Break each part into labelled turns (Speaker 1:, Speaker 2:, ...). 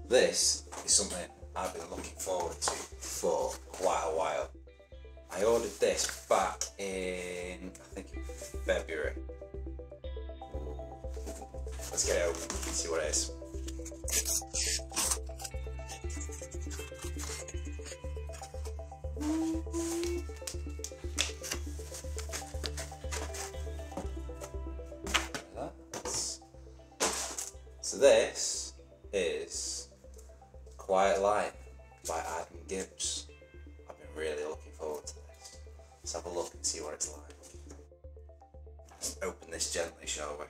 Speaker 1: This is something I've been looking forward to for quite a while. I ordered this back in, I think, February. Let's get it open and see what it is. So this is Quiet Life by Gibbs. I've been really looking forward to this. Let's have a look and see what it's like. Let's open this gently, shall we?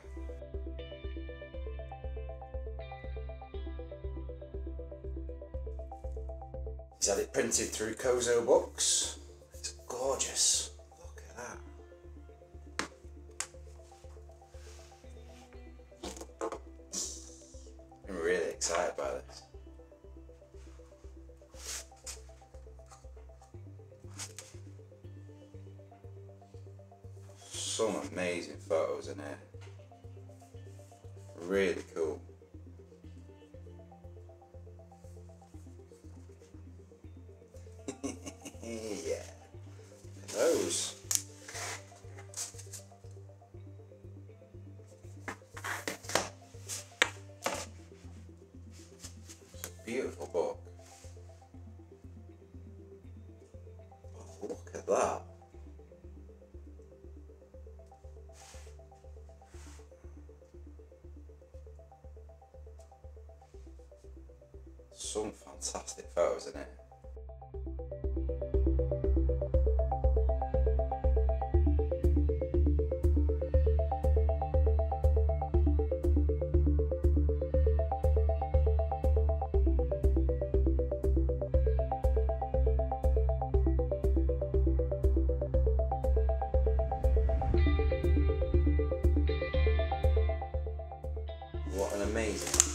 Speaker 1: He's had it printed through Kozo Books. It's gorgeous. Look at that. I'm really excited by this. Some amazing photos in here. Really cool. Yeah. Look at those. Beautiful book. Oh, look at that. Some fantastic photos in it. What an amazing